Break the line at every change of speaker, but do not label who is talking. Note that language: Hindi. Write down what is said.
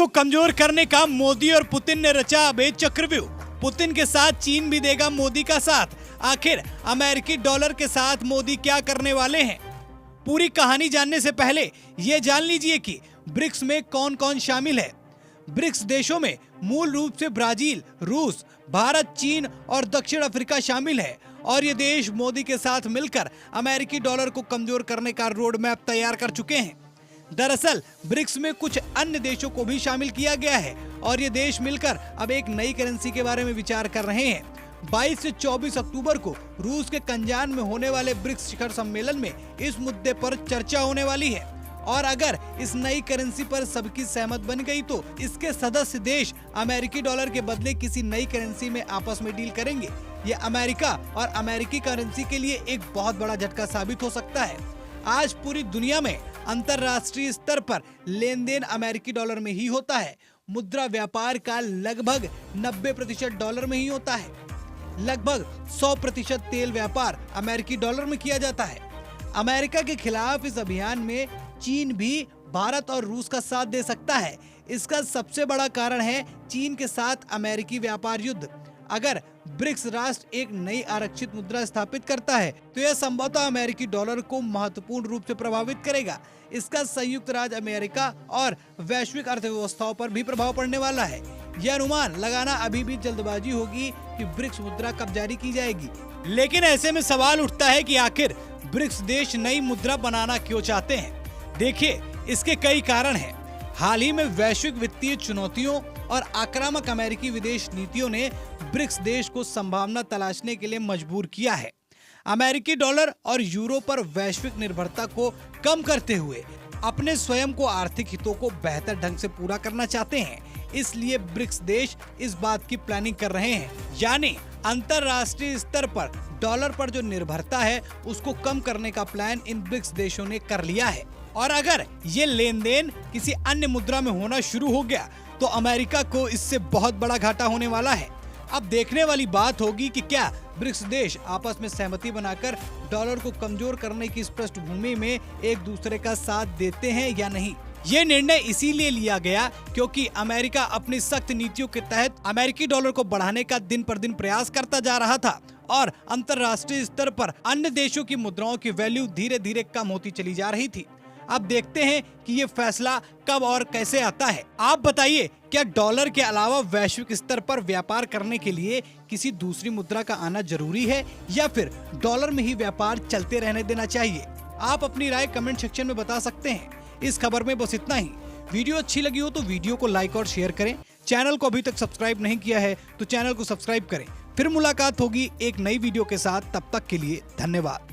को कमजोर करने का मोदी और पुतिन ने रचा अभेद चक्रव्यूह। पुतिन के साथ चीन भी देगा मोदी का साथ। आखिर अमेरिकी डॉलर के साथ मोदी क्या करने वाले हैं? पूरी कहानी जानने से पहले ये जान लीजिए कि ब्रिक्स में कौन कौन शामिल है। ब्रिक्स देशों में मूल रूप से ब्राजील, रूस, भारत, चीन और दक्षिण अफ्रीका शामिल है और ये देश मोदी के साथ मिलकर अमेरिकी डॉलर को कमजोर करने का रोड मैप तैयार कर चुके हैं। दरअसल ब्रिक्स में कुछ अन्य देशों को भी शामिल किया गया है और ये देश मिलकर अब एक नई करेंसी के बारे में विचार कर रहे हैं। 22 से 24 अक्टूबर को रूस के कंजान में होने वाले ब्रिक्स शिखर सम्मेलन में इस मुद्दे पर चर्चा होने वाली है और अगर इस नई करेंसी पर सबकी सहमत बन गई तो इसके सदस्य देश अमेरिकी डॉलर के बदले किसी नई करेंसी में आपस में डील करेंगे। ये अमेरिका और अमेरिकी करेंसी के लिए एक बहुत बड़ा झटका साबित हो सकता है। आज पूरी दुनिया में अंतरराष्ट्रीय स्तर पर लेन देन अमेरिकी डॉलर में ही होता है। मुद्रा व्यापार का लगभग 90% डॉलर में ही होता है। लगभग 100% तेल व्यापार अमेरिकी डॉलर में किया जाता है। अमेरिका के खिलाफ इस अभियान में चीन भी भारत और रूस का साथ दे सकता है। इसका सबसे बड़ा कारण है चीन के साथ अमेरिकी व्यापार युद्ध। अगर ब्रिक्स राष्ट्र एक नई आरक्षित मुद्रा स्थापित करता है तो यह संभवतः अमेरिकी डॉलर को महत्वपूर्ण रूप से प्रभावित करेगा। इसका संयुक्त राज्य अमेरिका और वैश्विक अर्थव्यवस्थाओं पर भी प्रभाव पड़ने वाला है। यह अनुमान लगाना अभी भी जल्दबाजी होगी कि ब्रिक्स मुद्रा कब जारी की जाएगी। लेकिन ऐसे में सवाल उठता है कि आखिर ब्रिक्स देश नई मुद्रा बनाना क्यों चाहते हैं? देखिए, इसके कई कारण हैं। हाल ही में वैश्विक वित्तीय चुनौतियों और आक्रामक अमेरिकी विदेश नीतियों ने ब्रिक्स देश को संभावना तलाशने के लिए मजबूर किया है। अमेरिकी डॉलर और यूरो पर वैश्विक निर्भरता को कम करते हुए अपने स्वयं को आर्थिक हितों को बेहतर ढंग से पूरा करना चाहते हैं। इसलिए ब्रिक्स देश इस बात की प्लानिंग कर रहे हैं, यानी अंतरराष्ट्रीय स्तर पर डॉलर पर जो निर्भरता है उसको कम करने का प्लान इन ब्रिक्स देशों ने कर लिया है। और अगर ये लेन देन किसी अन्य मुद्रा में होना शुरू हो गया तो अमेरिका को इससे बहुत बड़ा घाटा होने वाला है। अब देखने वाली बात होगी कि क्या ब्रिक्स देश आपस में सहमति बनाकर डॉलर को कमजोर करने की इस पृष्ठभूमि में एक दूसरे का साथ देते हैं या नहीं। ये निर्णय इसीलिए लिया गया क्योंकि अमेरिका अपनी सख्त नीतियों के तहत अमेरिकी डॉलर को बढ़ाने का दिन पर दिन प्रयास करता जा रहा था और अंतर्राष्ट्रीय स्तर पर अन्य देशों की मुद्राओं की वैल्यू धीरे धीरे कम होती चली जा रही थी। अब देखते हैं कि ये फैसला कब और कैसे आता है। आप बताइए, क्या डॉलर के अलावा वैश्विक स्तर पर व्यापार करने के लिए किसी दूसरी मुद्रा का आना जरूरी है या फिर डॉलर में ही व्यापार चलते रहने देना चाहिए? आप अपनी राय कमेंट सेक्शन में बता सकते हैं। इस खबर में बस इतना ही। वीडियो अच्छी लगी हो तो वीडियो को लाइक और शेयर करें। चैनल को अभी तक सब्सक्राइब नहीं किया है तो चैनल को सब्सक्राइब करें। फिर मुलाकात होगी एक नई वीडियो के साथ। तब तक के लिए धन्यवाद।